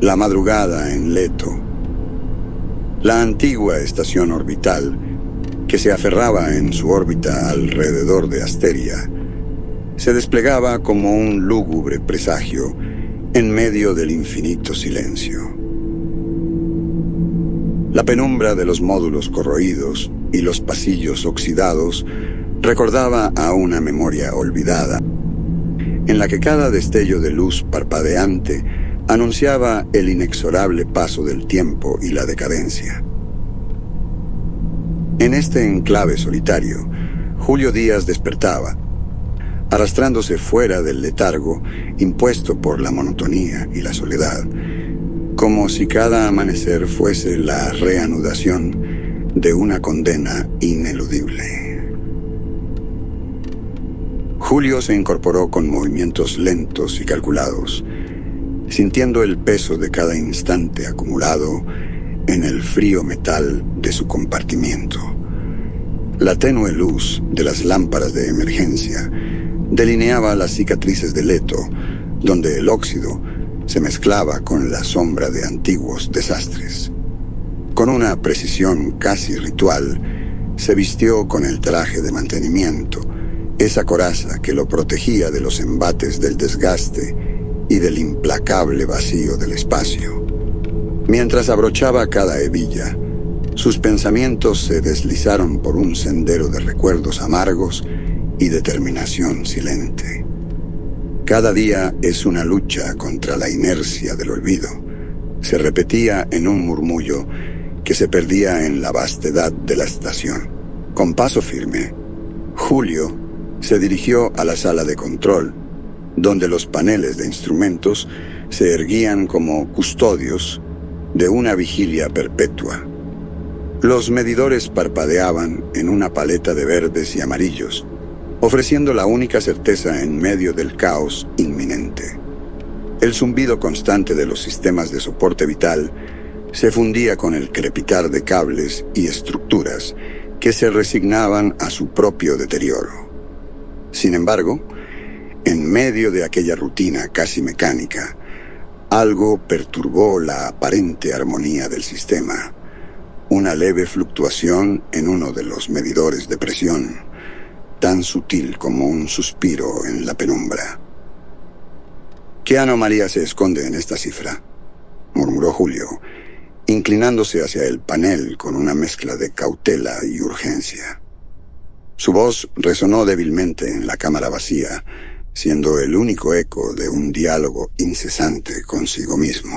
La madrugada en Leto. La antigua estación orbital, que se aferraba en su órbita alrededor de Asteria, se desplegaba como un lúgubre presagio en medio del infinito silencio. La penumbra de los módulos corroídos y los pasillos oxidados recordaba a una memoria olvidada, en la que cada destello de luz parpadeante anunciaba el inexorable paso del tiempo y la decadencia. En este enclave solitario, Julio Díaz despertaba, arrastrándose fuera del letargo impuesto por la monotonía y la soledad, como si cada amanecer fuese la reanudación de una condena ineludible. Julio se incorporó con movimientos lentos y calculados, sintiendo el peso de cada instante acumulado en el frío metal de su compartimiento. La tenue luz de las lámparas de emergencia delineaba las cicatrices de Leto, donde el óxido se mezclaba con la sombra de antiguos desastres. Con una precisión casi ritual, se vistió con el traje de mantenimiento, esa coraza que lo protegía de los embates del desgaste y del implacable vacío del espacio. Mientras abrochaba cada hebilla, sus pensamientos se deslizaron por un sendero de recuerdos amargos y determinación silente. Cada día es una lucha contra la inercia del olvido, se repetía en un murmullo que se perdía en la vastedad de la estación. Con paso firme, Julio se dirigió a la sala de control, donde los paneles de instrumentos se erguían como custodios de una vigilia perpetua. Los medidores parpadeaban en una paleta de verdes y amarillos, ofreciendo la única certeza en medio del caos inminente. El zumbido constante de los sistemas de soporte vital se fundía con el crepitar de cables y estructuras que se resignaban a su propio deterioro. Sin embargo, en medio de aquella rutina casi mecánica, algo perturbó la aparente armonía del sistema. Una leve fluctuación en uno de los medidores de presión, tan sutil como un suspiro en la penumbra. ¿Qué anomalía se esconde en esta cifra?, murmuró Julio, inclinándose hacia el panel con una mezcla de cautela y urgencia. Su voz resonó débilmente en la cámara vacía, siendo el único eco de un diálogo incesante consigo mismo.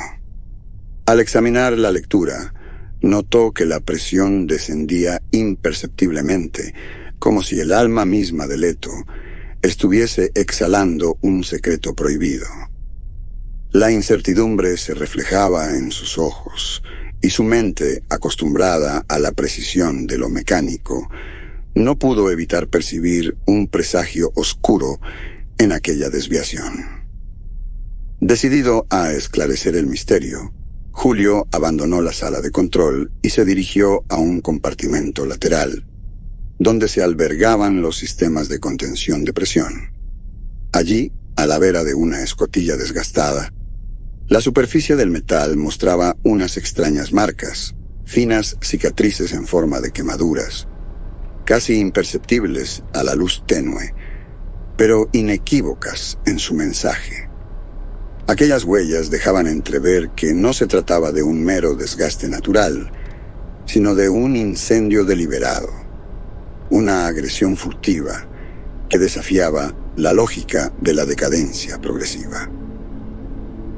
Al examinar la lectura, notó que la presión descendía imperceptiblemente, como si el alma misma de Leto estuviese exhalando un secreto prohibido. La incertidumbre se reflejaba en sus ojos, y su mente, acostumbrada a la precisión de lo mecánico, no pudo evitar percibir un presagio oscuro en aquella desviación. Decidido a esclarecer el misterio, Julio abandonó la sala de control y se dirigió a un compartimento lateral, donde se albergaban los sistemas de contención de presión. Allí, a la vera de una escotilla desgastada, la superficie del metal mostraba unas extrañas marcas, finas cicatrices en forma de quemaduras, casi imperceptibles a la luz tenue, pero inequívocas en su mensaje. Aquellas huellas dejaban entrever que no se trataba de un mero desgaste natural, sino de un incendio deliberado, una agresión furtiva que desafiaba la lógica de la decadencia progresiva.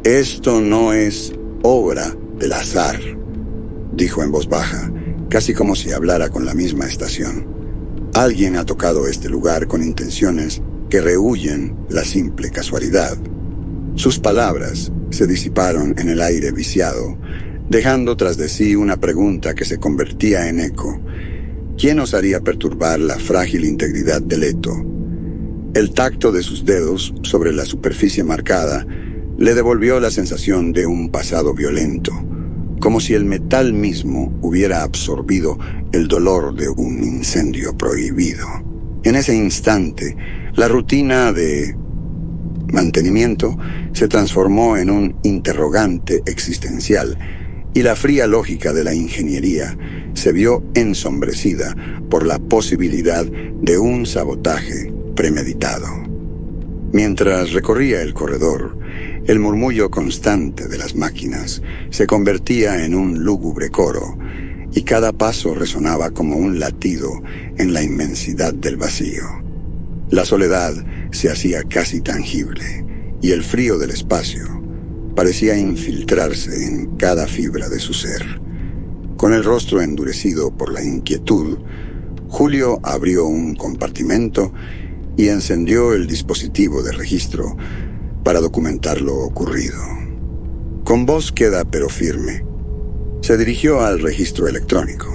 «Esto no es obra del azar», dijo en voz baja, casi como si hablara con la misma estación. «Alguien ha tocado este lugar con intenciones que rehuyen la simple casualidad». Sus palabras se disiparon en el aire viciado, dejando tras de sí una pregunta que se convertía en eco. ¿Quién osaría perturbar la frágil integridad de Leto? El tacto de sus dedos sobre la superficie marcada le devolvió la sensación de un pasado violento, como si el metal mismo hubiera absorbido el dolor de un incendio prohibido. En ese instante, la rutina de mantenimiento se transformó en un interrogante existencial, y la fría lógica de la ingeniería se vio ensombrecida por la posibilidad de un sabotaje premeditado. Mientras recorría el corredor, el murmullo constante de las máquinas se convertía en un lúgubre coro, y cada paso resonaba como un latido en la inmensidad del vacío. La soledad se hacía casi tangible, y el frío del espacio parecía infiltrarse en cada fibra de su ser. Con el rostro endurecido por la inquietud, Julio abrió un compartimento y encendió el dispositivo de registro para documentar lo ocurrido. Con voz queda pero firme, se dirigió al registro electrónico.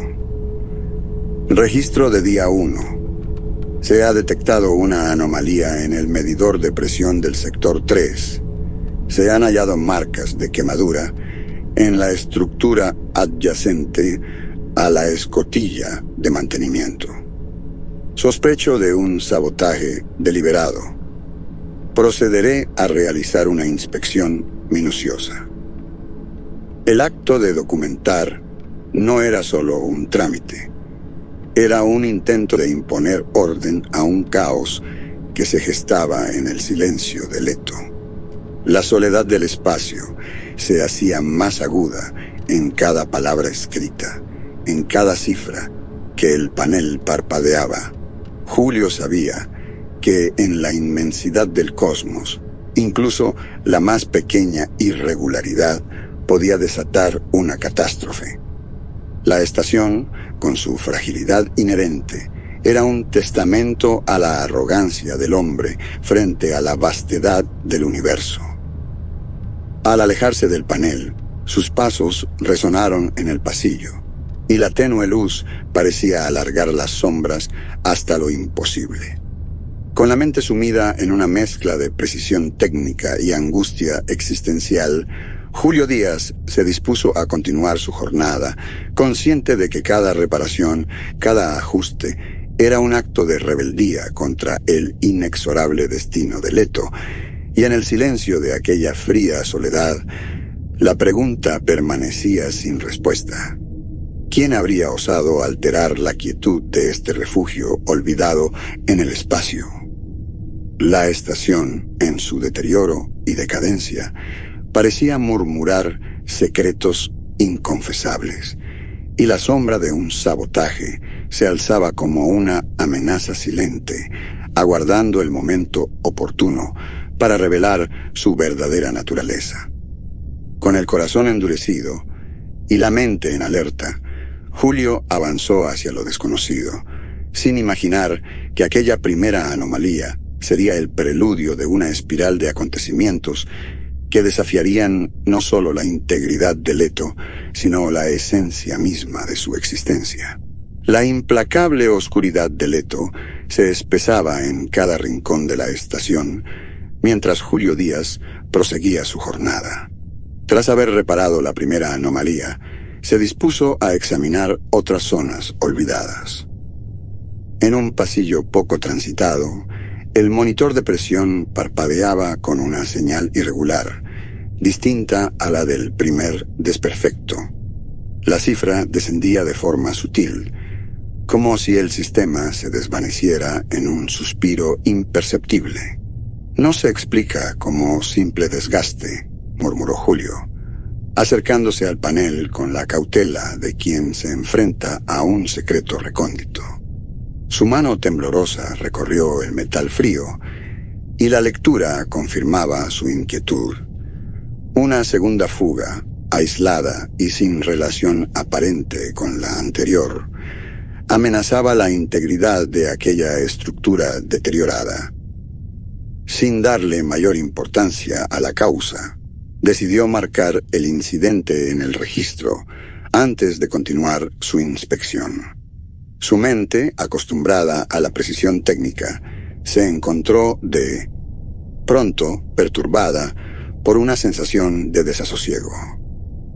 Registro de día 1. Se ha detectado una anomalía en el medidor de presión del sector 3. Se han hallado marcas de quemadura en la estructura adyacente a la escotilla de mantenimiento. Sospecho de un sabotaje deliberado. Procederé a realizar una inspección minuciosa. El acto de documentar no era solo un trámite. Era un intento de imponer orden a un caos que se gestaba en el silencio de Leto. La soledad del espacio se hacía más aguda en cada palabra escrita, en cada cifra que el panel parpadeaba. Julio sabía que en la inmensidad del cosmos, incluso la más pequeña irregularidad podía desatar una catástrofe. La estación, con su fragilidad inherente, era un testamento a la arrogancia del hombre frente a la vastedad del universo. Al alejarse del panel, sus pasos resonaron en el pasillo, y la tenue luz parecía alargar las sombras hasta lo imposible. Con la mente sumida en una mezcla de precisión técnica y angustia existencial, Julio Díaz se dispuso a continuar su jornada, consciente de que cada reparación, cada ajuste, era un acto de rebeldía contra el inexorable destino de Leto, y en el silencio de aquella fría soledad, la pregunta permanecía sin respuesta. ¿Quién habría osado alterar la quietud de este refugio olvidado en el espacio? La estación, en su deterioro y decadencia, parecía murmurar secretos inconfesables, y la sombra de un sabotaje se alzaba como una amenaza silente, aguardando el momento oportuno para revelar su verdadera naturaleza. Con el corazón endurecido y la mente en alerta, Julio avanzó hacia lo desconocido, sin imaginar que aquella primera anomalía sería el preludio de una espiral de acontecimientos que desafiarían no solo la integridad de Leto, sino la esencia misma de su existencia. La implacable oscuridad de Leto se espesaba en cada rincón de la estación, mientras Julio Díaz proseguía su jornada. Tras haber reparado la primera anomalía, se dispuso a examinar otras zonas olvidadas. En un pasillo poco transitado, el monitor de presión parpadeaba con una señal irregular, distinta a la del primer desperfecto. La cifra descendía de forma sutil, como si el sistema se desvaneciera en un suspiro imperceptible. No se explica como simple desgaste, murmuró Julio, acercándose al panel con la cautela de quien se enfrenta a un secreto recóndito. Su mano temblorosa recorrió el metal frío, y la lectura confirmaba su inquietud. Una segunda fuga, aislada y sin relación aparente con la anterior, amenazaba la integridad de aquella estructura deteriorada. Sin darle mayor importancia a la causa, decidió marcar el incidente en el registro antes de continuar su inspección. Su mente, acostumbrada a la precisión técnica, se encontró de pronto perturbada por una sensación de desasosiego.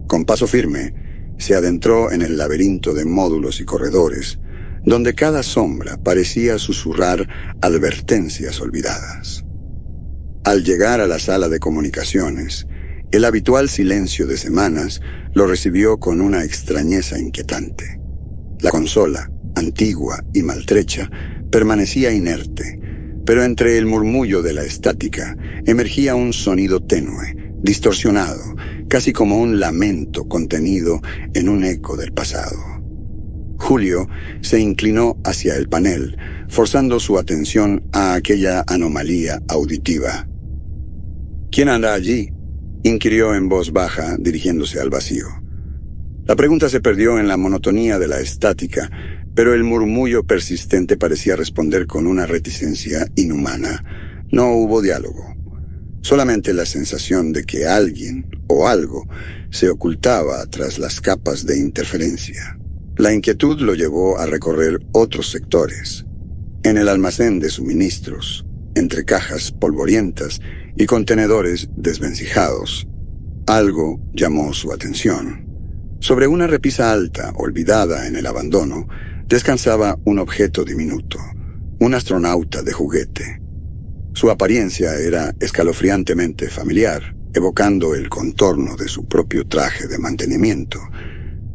Con paso firme, se adentró en el laberinto de módulos y corredores, donde cada sombra parecía susurrar advertencias olvidadas. Al llegar a la sala de comunicaciones, el habitual silencio de semanas lo recibió con una extrañeza inquietante. La consola, antigua y maltrecha, permanecía inerte, pero entre el murmullo de la estática emergía un sonido tenue, distorsionado, casi como un lamento contenido en un eco del pasado. Julio se inclinó hacia el panel, forzando su atención a aquella anomalía auditiva. «¿Quién anda allí?», inquirió en voz baja, dirigiéndose al vacío. La pregunta se perdió en la monotonía de la estática, pero el murmullo persistente parecía responder con una reticencia inhumana. No hubo diálogo, solamente la sensación de que alguien o algo se ocultaba tras las capas de interferencia. La inquietud lo llevó a recorrer otros sectores. En el almacén de suministros, entre cajas polvorientas y contenedores desvencijados, algo llamó su atención. Sobre una repisa alta, olvidada en el abandono, descansaba un objeto diminuto, un astronauta de juguete. Su apariencia era escalofriantemente familiar, evocando el contorno de su propio traje de mantenimiento,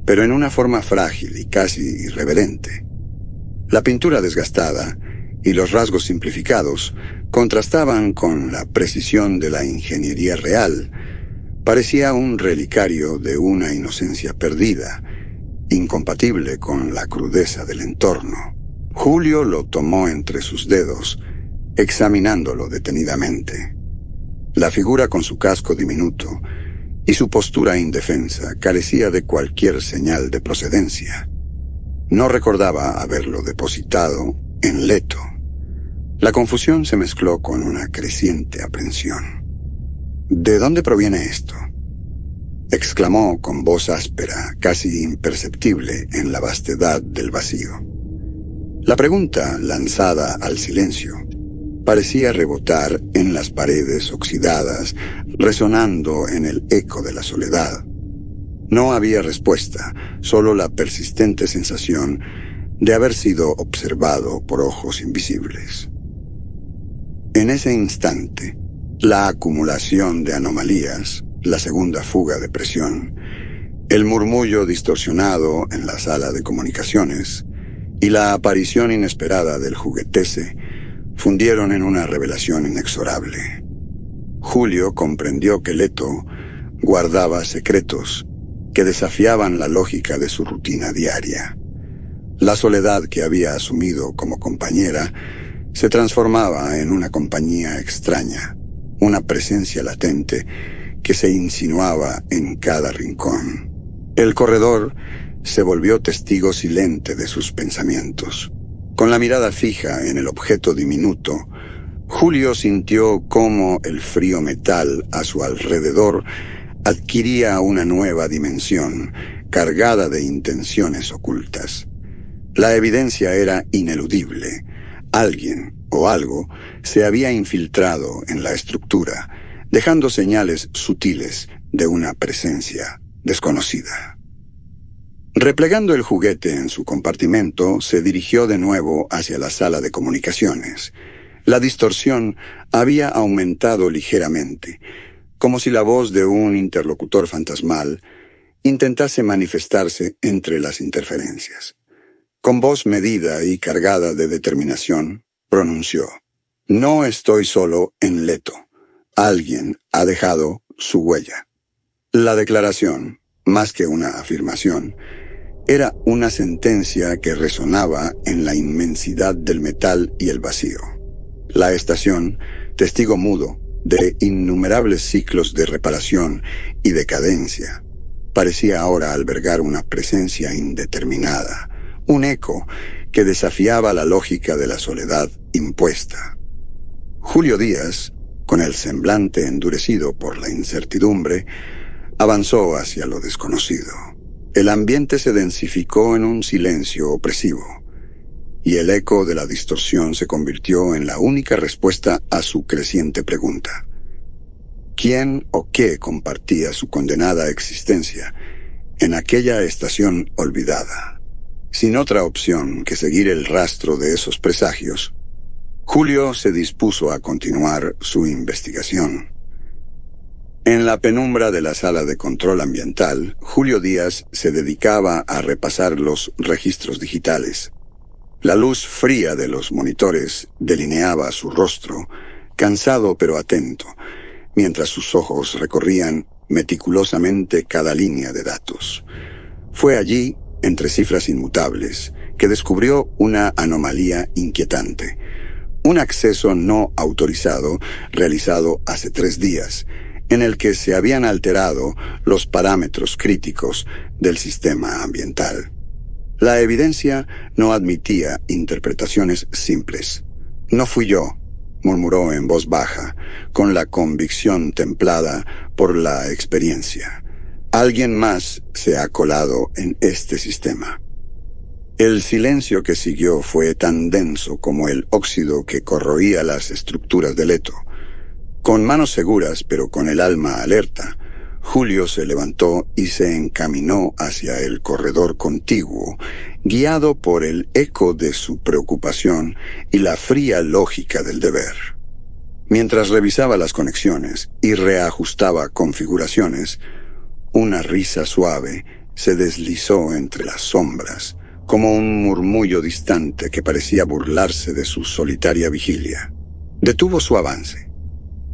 pero en una forma frágil y casi irreverente. La pintura desgastada y los rasgos simplificados contrastaban con la precisión de la ingeniería real. Parecía un relicario de una inocencia perdida, incompatible con la crudeza del entorno. Julio lo tomó entre sus dedos, examinándolo detenidamente. La figura con su casco diminuto y su postura indefensa carecía de cualquier señal de procedencia. No recordaba haberlo depositado en Leto. La confusión se mezcló con una creciente aprensión. «¿De dónde proviene esto?», exclamó con voz áspera, casi imperceptible en la vastedad del vacío. La pregunta, lanzada al silencio, parecía rebotar en las paredes oxidadas, resonando en el eco de la soledad. No había respuesta, solo la persistente sensación de haber sido observado por ojos invisibles. En ese instante, la acumulación de anomalías, la segunda fuga de presión, el murmullo distorsionado en la sala de comunicaciones y la aparición inesperada del juguetese fundieron en una revelación inexorable. Julio comprendió que Leto guardaba secretos que desafiaban la lógica de su rutina diaria. La soledad que había asumido como compañera se transformaba en una compañía extraña, una presencia latente que se insinuaba en cada rincón. El corredor se volvió testigo silente de sus pensamientos. Con la mirada fija en el objeto diminuto, Julio sintió cómo el frío metal a su alrededor adquiría una nueva dimensión, cargada de intenciones ocultas. La evidencia era ineludible. Alguien o algo se había infiltrado en la estructura, dejando señales sutiles de una presencia desconocida. Replegando el juguete en su compartimento, se dirigió de nuevo hacia la sala de comunicaciones. La distorsión había aumentado ligeramente, como si la voz de un interlocutor fantasmal intentase manifestarse entre las interferencias. Con voz medida y cargada de determinación, pronunció: «No estoy solo en Leto. Alguien ha dejado su huella». La declaración, más que una afirmación, era una sentencia que resonaba en la inmensidad del metal y el vacío. La estación, testigo mudo de innumerables ciclos de reparación y decadencia, parecía ahora albergar una presencia indeterminada, un eco que desafiaba la lógica de la soledad impuesta. Julio Díaz con el semblante endurecido por la incertidumbre, avanzó hacia lo desconocido. El ambiente se densificó en un silencio opresivo, y el eco de la distorsión se convirtió en la única respuesta a su creciente pregunta. ¿Quién o qué compartía su condenada existencia en aquella estación olvidada? Sin otra opción que seguir el rastro de esos presagios, Julio se dispuso a continuar su investigación. En la penumbra de la sala de control ambiental, Julio Díaz se dedicaba a repasar los registros digitales. La luz fría de los monitores delineaba su rostro, cansado pero atento, mientras sus ojos recorrían meticulosamente cada línea de datos. Fue allí, entre cifras inmutables, que descubrió una anomalía inquietante. Un acceso no autorizado realizado hace 3 días, en el que se habían alterado los parámetros críticos del sistema ambiental. La evidencia no admitía interpretaciones simples. «No fui yo», murmuró en voz baja, con la convicción templada por la experiencia. «Alguien más se ha colado en este sistema». El silencio que siguió fue tan denso como el óxido que corroía las estructuras del Leto. Con manos seguras, pero con el alma alerta, Julio se levantó y se encaminó hacia el corredor contiguo, guiado por el eco de su preocupación y la fría lógica del deber. Mientras revisaba las conexiones y reajustaba configuraciones, una risa suave se deslizó entre las sombras, como un murmullo distante que parecía burlarse de su solitaria vigilia. Detuvo su avance.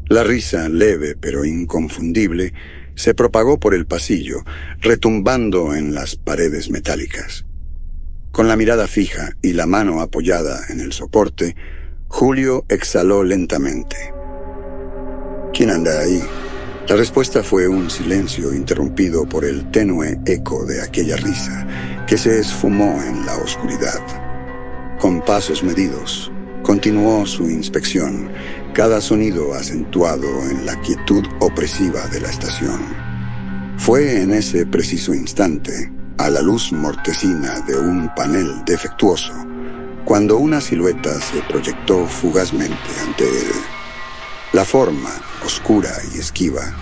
La risa, leve pero inconfundible, se propagó por el pasillo, retumbando en las paredes metálicas. Con la mirada fija y la mano apoyada en el soporte, Julio exhaló lentamente. ¿Quién anda ahí? La respuesta fue un silencio interrumpido por el tenue eco de aquella risa, que se esfumó en la oscuridad. Con pasos medidos, continuó su inspección, cada sonido acentuado en la quietud opresiva de la estación. Fue en ese preciso instante, a la luz mortecina de un panel defectuoso, cuando una silueta se proyectó fugazmente ante él. La forma, oscura y esquiva,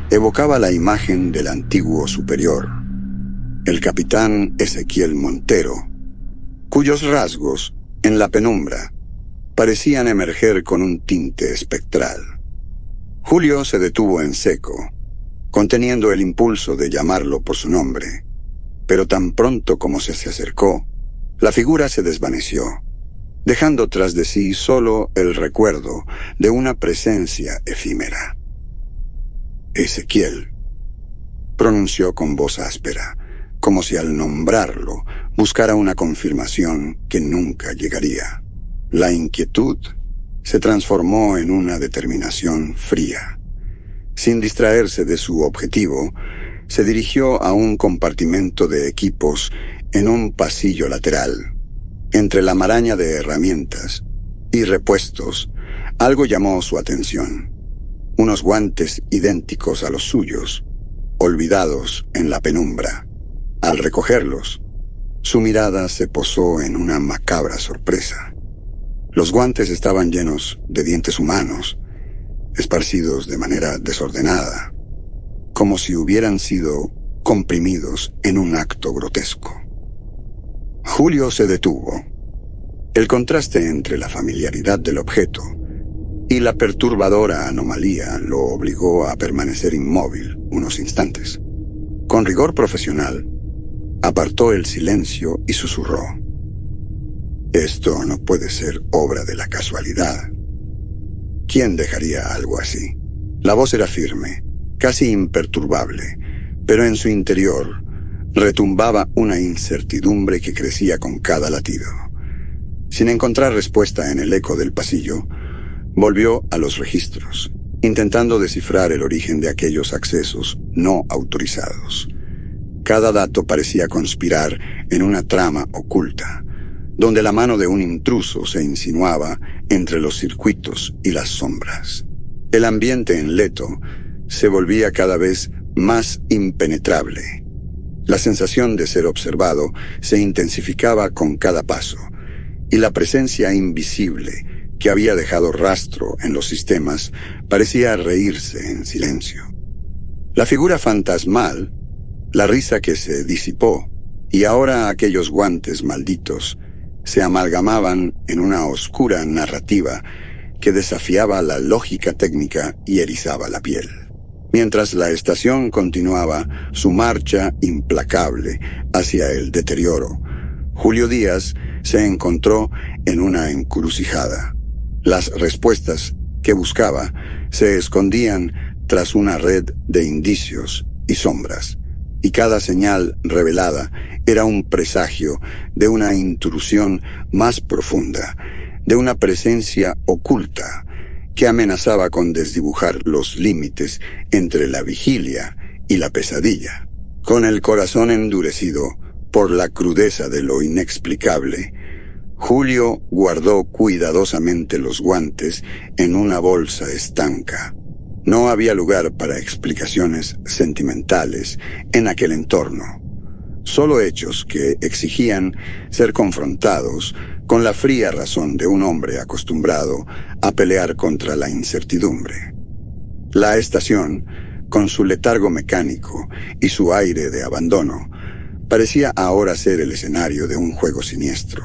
evocaba la imagen del antiguo superior, el capitán Ezequiel Montero, cuyos rasgos, en la penumbra, parecían emerger con un tinte espectral. Julio se detuvo en seco, conteniendo el impulso de llamarlo por su nombre, pero tan pronto como se acercó, la figura se desvaneció, dejando tras de sí solo el recuerdo de una presencia efímera. «Ezequiel», pronunció con voz áspera, como si al nombrarlo buscara una confirmación que nunca llegaría. La inquietud se transformó en una determinación fría. Sin distraerse de su objetivo, se dirigió a un compartimento de equipos en un pasillo lateral. Entre la maraña de herramientas y repuestos, algo llamó su atención. Unos guantes idénticos a los suyos, olvidados en la penumbra. Al recogerlos, su mirada se posó en una macabra sorpresa. Los guantes estaban llenos de dientes humanos, esparcidos de manera desordenada, como si hubieran sido comprimidos en un acto grotesco. Julio se detuvo. El contraste entre la familiaridad del objeto y la perturbadora anomalía lo obligó a permanecer inmóvil unos instantes. Con rigor profesional, apartó el silencio y susurró: «Esto no puede ser obra de la casualidad. ¿Quién dejaría algo así?» La voz era firme, casi imperturbable, pero en su interior retumbaba una incertidumbre que crecía con cada latido. Sin encontrar respuesta en el eco del pasillo, volvió a los registros, intentando descifrar el origen de aquellos accesos no autorizados. Cada dato parecía conspirar en una trama oculta, donde la mano de un intruso se insinuaba entre los circuitos y las sombras. El ambiente en Leto se volvía cada vez más impenetrable. La sensación de ser observado se intensificaba con cada paso, y la presencia invisible que había dejado rastro en los sistemas parecía reírse en silencio. La figura fantasmal, la risa que se disipó, y ahora aquellos guantes malditos, se amalgamaban en una oscura narrativa que desafiaba la lógica técnica y erizaba la piel. Mientras la estación continuaba su marcha implacable hacia el deterioro, Julio Díaz se encontró en una encrucijada. Las respuestas que buscaba se escondían tras una red de indicios y sombras, y cada señal revelada era un presagio de una intrusión más profunda, de una presencia oculta que amenazaba con desdibujar los límites entre la vigilia y la pesadilla. Con el corazón endurecido por la crudeza de lo inexplicable, Julio guardó cuidadosamente los guantes en una bolsa estanca. No había lugar para explicaciones sentimentales en aquel entorno, solo hechos que exigían ser confrontados con la fría razón de un hombre acostumbrado a pelear contra la incertidumbre. La estación, con su letargo mecánico y su aire de abandono, parecía ahora ser el escenario de un juego siniestro,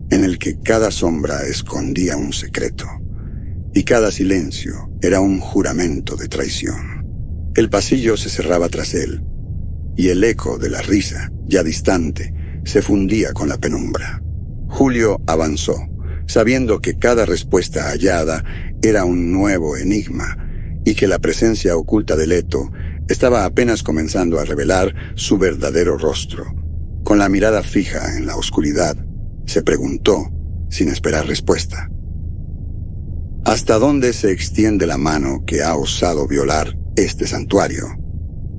en el que cada sombra escondía un secreto, y cada silencio era un juramento de traición. El pasillo se cerraba tras él, y el eco de la risa, ya distante, se fundía con la penumbra. Julio avanzó, sabiendo que cada respuesta hallada era un nuevo enigma, y que la presencia oculta de Leto estaba apenas comenzando a revelar su verdadero rostro. Con la mirada fija en la oscuridad, se preguntó, sin esperar respuesta: ¿hasta dónde se extiende la mano que ha osado violar este santuario?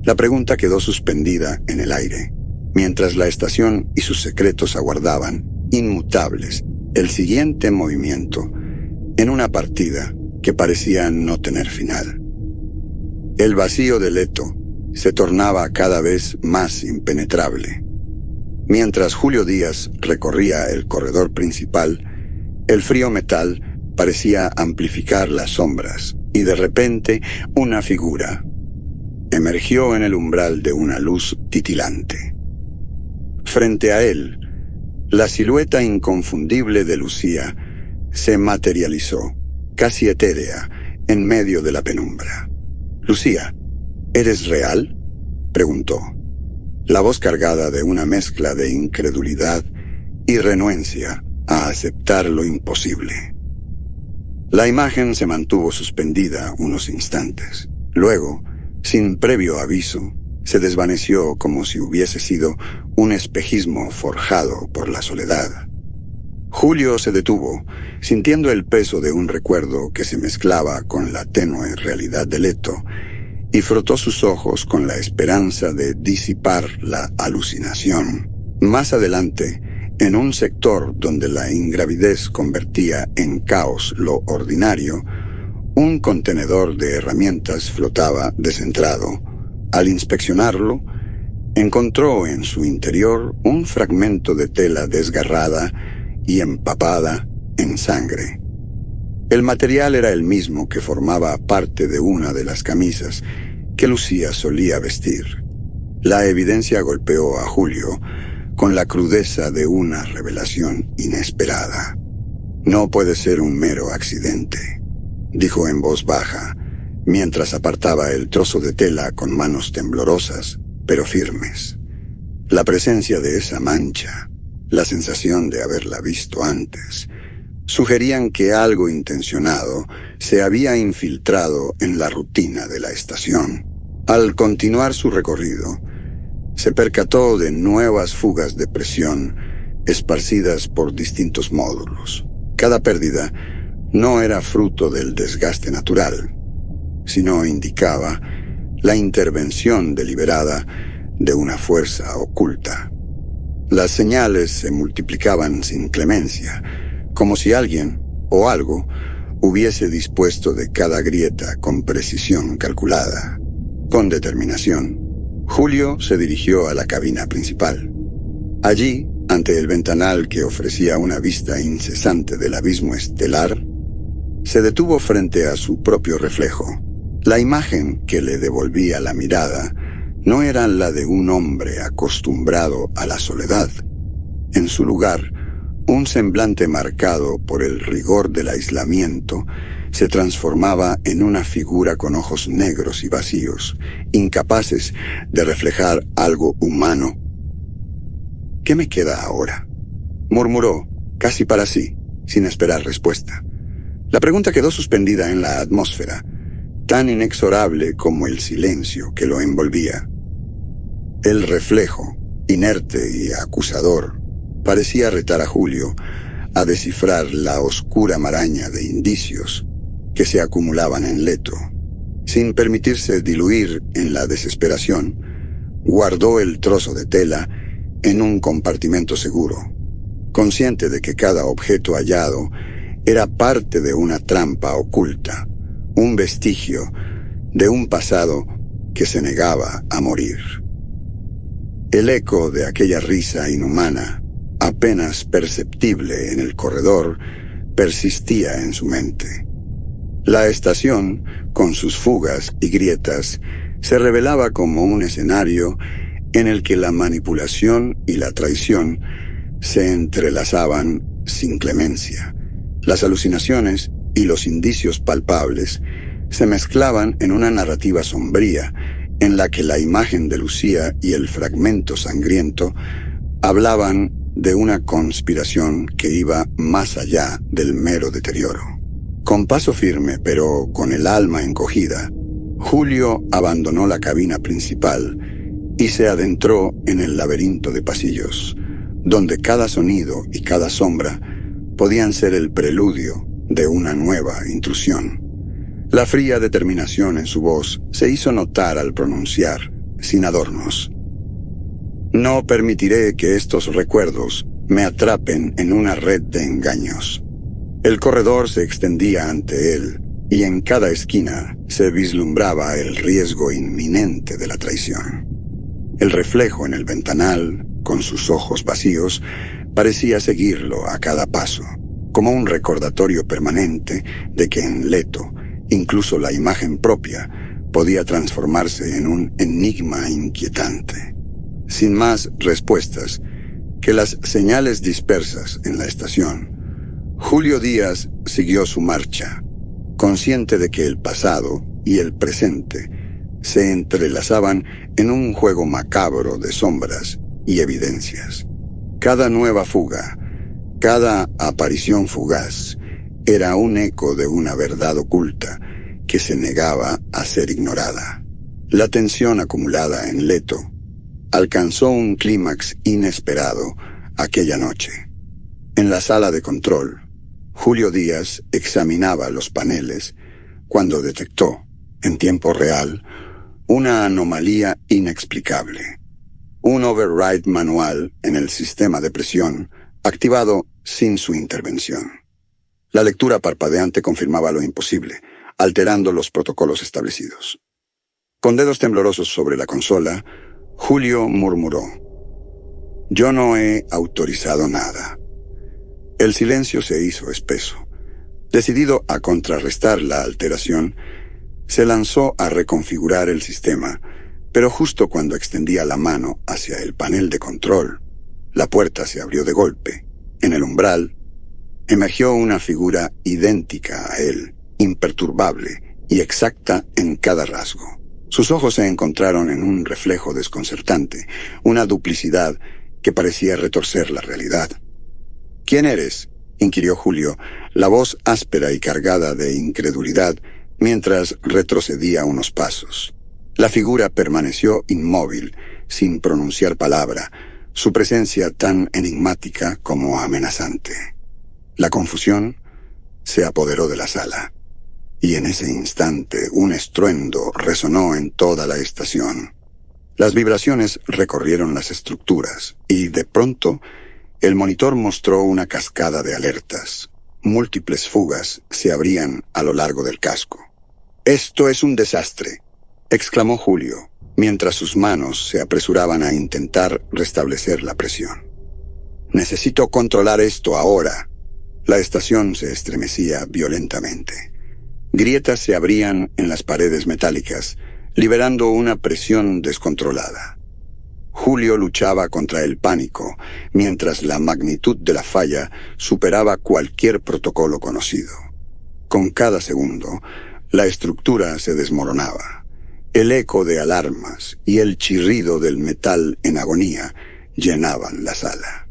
La pregunta quedó suspendida en el aire, mientras la estación y sus secretos aguardaban, inmutables, el siguiente movimiento en una partida que parecía no tener final. El vacío de Leto se tornaba cada vez más impenetrable. Mientras Julio Díaz recorría el corredor principal, el frío metal parecía amplificar las sombras, y de repente una figura emergió en el umbral de una luz titilante. Frente a él, la silueta inconfundible de Lucía se materializó, casi etérea, en medio de la penumbra. «Lucía, ¿eres real?», preguntó, la voz cargada de una mezcla de incredulidad y renuencia a aceptar lo imposible. La imagen se mantuvo suspendida unos instantes. Luego, sin previo aviso, se desvaneció como si hubiese sido un espejismo forjado por la soledad. Julio se detuvo, sintiendo el peso de un recuerdo que se mezclaba con la tenue realidad de Leto, y frotó sus ojos con la esperanza de disipar la alucinación. Más adelante, en un sector donde la ingravidez convertía en caos lo ordinario, un contenedor de herramientas flotaba descentrado. Al inspeccionarlo, encontró en su interior un fragmento de tela desgarrada y empapada en sangre. El material era el mismo que formaba parte de una de las camisas que Lucía solía vestir. La evidencia golpeó a Julio con la crudeza de una revelación inesperada. «No puede ser un mero accidente», dijo en voz baja, mientras apartaba el trozo de tela con manos temblorosas, pero firmes. La presencia de esa mancha, la sensación de haberla visto antes, sugerían que algo intencionado se había infiltrado en la rutina de la estación. Al continuar su recorrido, se percató de nuevas fugas de presión esparcidas por distintos módulos. Cada pérdida no era fruto del desgaste natural, sino indicaba la intervención deliberada de una fuerza oculta. Las señales se multiplicaban sin clemencia, como si alguien o algo hubiese dispuesto de cada grieta con precisión calculada. Con determinación, Julio se dirigió a la cabina principal. Allí, ante el ventanal que ofrecía una vista incesante del abismo estelar, se detuvo frente a su propio reflejo. La imagen que le devolvía la mirada no era la de un hombre acostumbrado a la soledad. En su lugar, un semblante marcado por el rigor del aislamiento se transformaba en una figura con ojos negros y vacíos, incapaces de reflejar algo humano. «¿Qué me queda ahora?», murmuró, casi para sí, sin esperar respuesta. La pregunta quedó suspendida en la atmósfera, tan inexorable como el silencio que lo envolvía. El reflejo, inerte y acusador, parecía retar a Julio a descifrar la oscura maraña de indicios que se acumulaban en Leto. Sin permitirse diluir en la desesperación, guardó el trozo de tela en un compartimento seguro, consciente de que cada objeto hallado era parte de una trampa oculta, un vestigio de un pasado que se negaba a morir. El eco de aquella risa inhumana, apenas perceptible en el corredor, persistía en su mente. La estación, con sus fugas y grietas, se revelaba como un escenario en el que la manipulación y la traición se entrelazaban sin clemencia. Las alucinaciones y los indicios palpables se mezclaban en una narrativa sombría en la que la imagen de Lucía y el fragmento sangriento hablaban de una conspiración que iba más allá del mero deterioro. Con paso firme, pero con el alma encogida, Julio abandonó la cabina principal y se adentró en el laberinto de pasillos, donde cada sonido y cada sombra podían ser el preludio de una nueva intrusión. La fría determinación en su voz se hizo notar al pronunciar, sin adornos: «No permitiré que estos recuerdos me atrapen en una red de engaños». El corredor se extendía ante él, y en cada esquina se vislumbraba el riesgo inminente de la traición. El reflejo en el ventanal, con sus ojos vacíos, parecía seguirlo a cada paso, como un recordatorio permanente de que en Leto, incluso la imagen propia podía transformarse en un enigma inquietante. Sin más respuestas que las señales dispersas en la estación, Julio Díaz siguió su marcha, consciente de que el pasado y el presente se entrelazaban en un juego macabro de sombras y evidencias. Cada nueva fuga, cada aparición fugaz, era un eco de una verdad oculta que se negaba a ser ignorada. La tensión acumulada en Leto alcanzó un clímax inesperado aquella noche. En la sala de control, Julio Díaz examinaba los paneles cuando detectó, en tiempo real, una anomalía inexplicable. Un override manual en el sistema de presión, activado sin su intervención. La lectura parpadeante confirmaba lo imposible, alterando los protocolos establecidos. Con dedos temblorosos sobre la consola, Julio murmuró: «Yo no he autorizado nada». El silencio se hizo espeso. Decidido a contrarrestar la alteración, se lanzó a reconfigurar el sistema, pero justo cuando extendía la mano hacia el panel de control, la puerta se abrió de golpe. En el umbral, emergió una figura idéntica a él, imperturbable y exacta en cada rasgo. Sus ojos se encontraron en un reflejo desconcertante, una duplicidad que parecía retorcer la realidad. «¿Quién eres?», inquirió Julio, la voz áspera y cargada de incredulidad, mientras retrocedía unos pasos. La figura permaneció inmóvil, sin pronunciar palabra, su presencia tan enigmática como amenazante. La confusión se apoderó de la sala, y en ese instante un estruendo resonó en toda la estación. Las vibraciones recorrieron las estructuras, y de pronto el monitor mostró una cascada de alertas. múltiples fugas se abrían a lo largo del casco. «Esto es un desastre», exclamó Julio, mientras sus manos se apresuraban a intentar restablecer la presión. «Necesito controlar esto ahora». La estación se estremecía violentamente. Grietas se abrían en las paredes metálicas, liberando una presión descontrolada. Julio luchaba contra el pánico, mientras la magnitud de la falla superaba cualquier protocolo conocido. Con cada segundo, la estructura se desmoronaba. El eco de alarmas y el chirrido del metal en agonía llenaban la sala.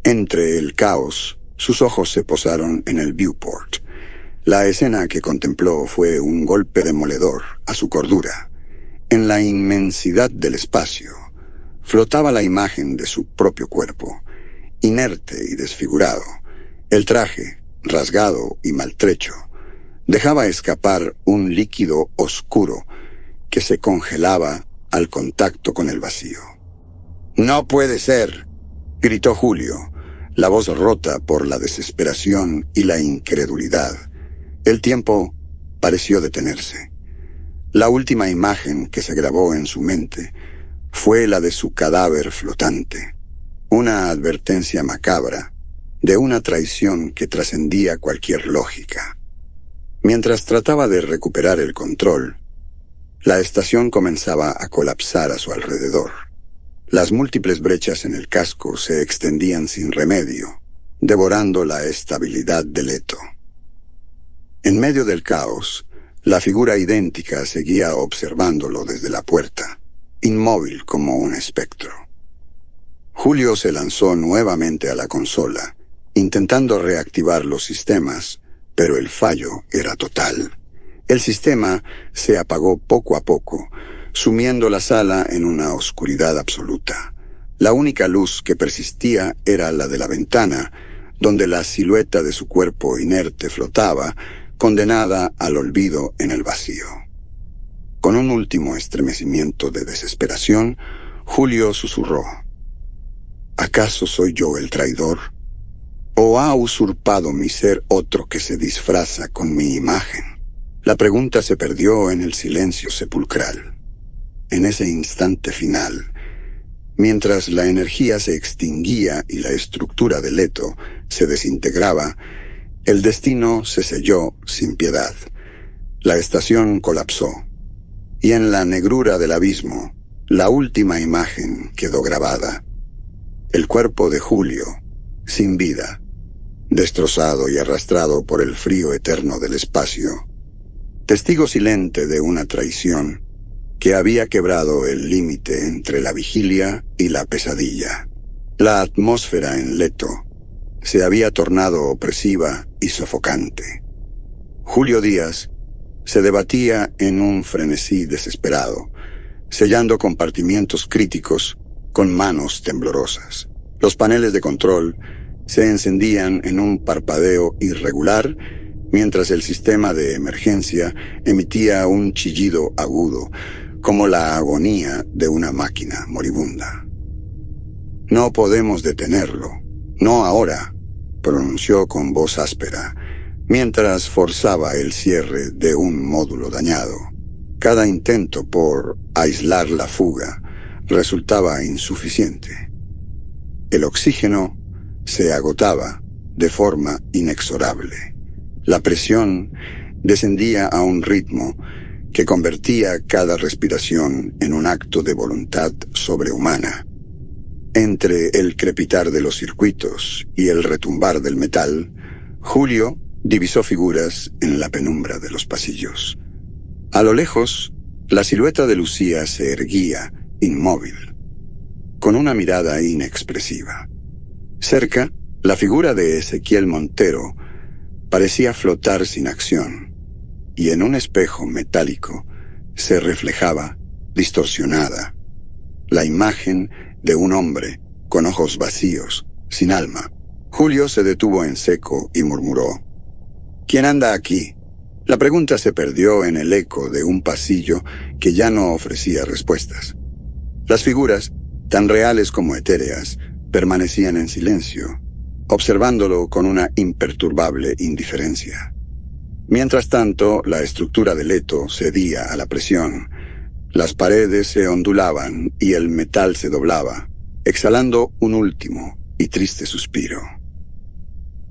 Entre el caos, sus ojos se posaron en el viewport. La escena que contempló fue un golpe demoledor a su cordura. En la inmensidad del espacio, flotaba la imagen de su propio cuerpo, inerte y desfigurado. El traje, rasgado y maltrecho, dejaba escapar un líquido oscuro que se congelaba al contacto con el vacío. «¡No puede ser!», gritó Julio, la voz rota por la desesperación y la incredulidad. El tiempo pareció detenerse. La última imagen que se grabó en su mente fue la de su cadáver flotante, una advertencia macabra de una traición que trascendía cualquier lógica. Mientras trataba de recuperar el control, la estación comenzaba a colapsar a su alrededor. Las múltiples brechas en el casco se extendían sin remedio, devorando la estabilidad de Leto. En medio del caos, la figura idéntica seguía observándolo desde la puerta, inmóvil como un espectro. Julio se lanzó nuevamente a la consola, intentando reactivar los sistemas, pero el fallo era total. El sistema se apagó poco a poco, sumiendo la sala en una oscuridad absoluta. La única luz que persistía era la de la ventana, donde la silueta de su cuerpo inerte flotaba, condenada al olvido en el vacío. Con un último estremecimiento de desesperación, Julio susurró: ¿acaso soy yo el traidor? ¿O ha usurpado mi ser otro que se disfraza con mi imagen? La pregunta se perdió en el silencio sepulcral. En ese instante final, mientras la energía se extinguía y la estructura de Leto se desintegraba, el destino se selló sin piedad. La estación colapsó, y en la negrura del abismo, la última imagen quedó grabada. El cuerpo de Julio, sin vida, destrozado y arrastrado por el frío eterno del espacio, testigo silente de una traición que había quebrado el límite entre la vigilia y la pesadilla. La atmósfera en Leto se había tornado opresiva y sofocante. Julio Díaz se debatía en un frenesí desesperado, sellando compartimientos críticos con manos temblorosas. Los paneles de control se encendían en un parpadeo irregular, mientras el sistema de emergencia emitía un chillido agudo, como la agonía de una máquina moribunda. «No podemos detenerlo, no ahora», pronunció con voz áspera, mientras forzaba el cierre de un módulo dañado. Cada intento por aislar la fuga resultaba insuficiente. El oxígeno se agotaba de forma inexorable. La presión descendía a un ritmo que convertía cada respiración en un acto de voluntad sobrehumana. Entre el crepitar de los circuitos y el retumbar del metal, Julio divisó figuras en la penumbra de los pasillos. A lo lejos, la silueta de Lucía se erguía, inmóvil, con una mirada inexpresiva. Cerca, la figura de Ezequiel Montero parecía flotar sin acción, y en un espejo metálico se reflejaba, distorsionada, la imagen de un hombre con ojos vacíos, sin alma. Julio se detuvo en seco y murmuró: «¿Quién anda aquí?». La pregunta se perdió en el eco de un pasillo que ya no ofrecía respuestas. Las figuras, tan reales como etéreas, permanecían en silencio, observándolo con una imperturbable indiferencia. Mientras tanto, la estructura de Leto cedía a la presión. Las paredes se ondulaban y el metal se doblaba, exhalando un último y triste suspiro.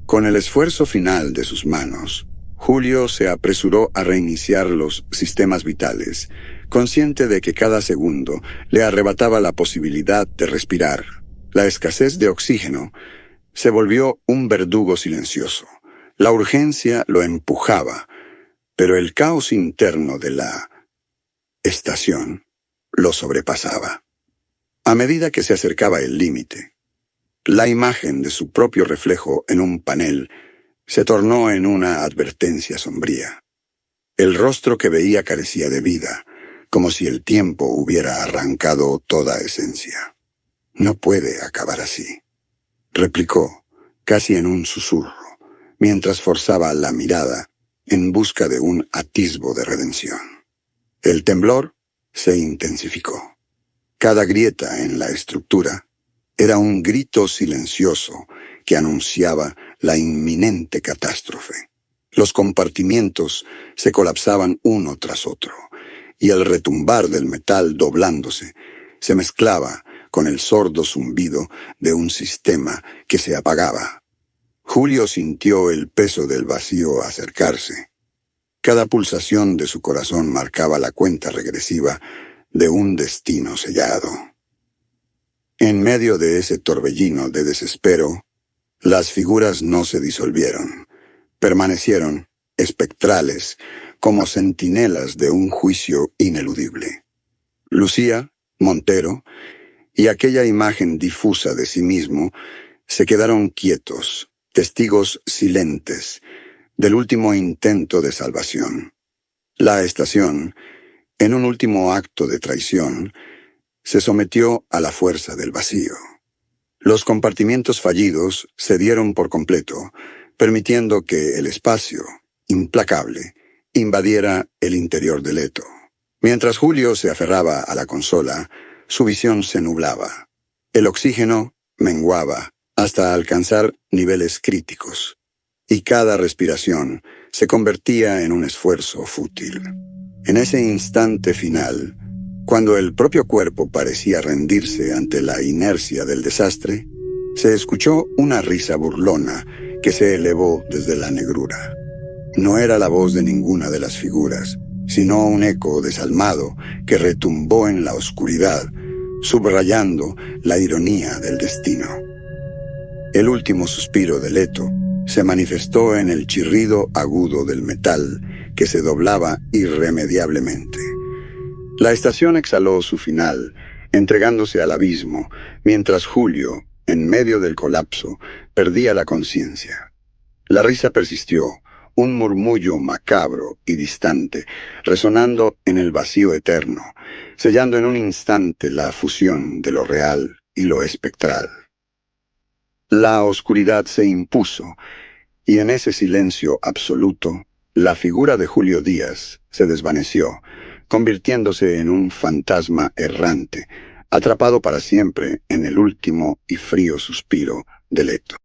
Con el esfuerzo final de sus manos, Julio se apresuró a reiniciar los sistemas vitales, consciente de que cada segundo le arrebataba la posibilidad de respirar. La escasez de oxígeno se volvió un verdugo silencioso. La urgencia lo empujaba, pero el caos interno de la estación lo sobrepasaba. A medida que se acercaba el límite, la imagen de su propio reflejo en un panel se tornó en una advertencia sombría. El rostro que veía carecía de vida, como si el tiempo hubiera arrancado toda esencia. «No puede acabar así», replicó, casi en un susurro, mientras forzaba la mirada en busca de un atisbo de redención. El temblor se intensificó. Cada grieta en la estructura era un grito silencioso que anunciaba la inminente catástrofe. Los compartimientos se colapsaban uno tras otro, y el retumbar del metal doblándose se mezclaba con el sordo zumbido de un sistema que se apagaba. Julio sintió el peso del vacío acercarse. Cada pulsación de su corazón marcaba la cuenta regresiva de un destino sellado. En medio de ese torbellino de desespero, las figuras no se disolvieron. Permanecieron espectrales, como centinelas de un juicio ineludible. Lucía, Montero y aquella imagen difusa de sí mismo se quedaron quietos, testigos silentes del último intento de salvación. La estación, en un último acto de traición, se sometió a la fuerza del vacío. Los compartimientos fallidos cedieron por completo, permitiendo que el espacio, implacable, invadiera el interior de Leto. Mientras Julio se aferraba a la consola, su visión se nublaba. El oxígeno menguaba hasta alcanzar niveles críticos, y cada respiración se convertía en un esfuerzo fútil. En ese instante final, cuando el propio cuerpo parecía rendirse ante la inercia del desastre, se escuchó una risa burlona que se elevó desde la negrura. No era la voz de ninguna de las figuras, sino un eco desalmado que retumbó en la oscuridad, subrayando la ironía del destino. El último suspiro de Leto se manifestó en el chirrido agudo del metal que se doblaba irremediablemente. La estación exhaló su final, entregándose al abismo, mientras Julio, en medio del colapso, perdía la conciencia. La risa persistió, un murmullo macabro y distante, resonando en el vacío eterno, sellando en un instante la fusión de lo real y lo espectral. La oscuridad se impuso, y en ese silencio absoluto, la figura de Julio Díaz se desvaneció, convirtiéndose en un fantasma errante, atrapado para siempre en el último y frío suspiro de Leto.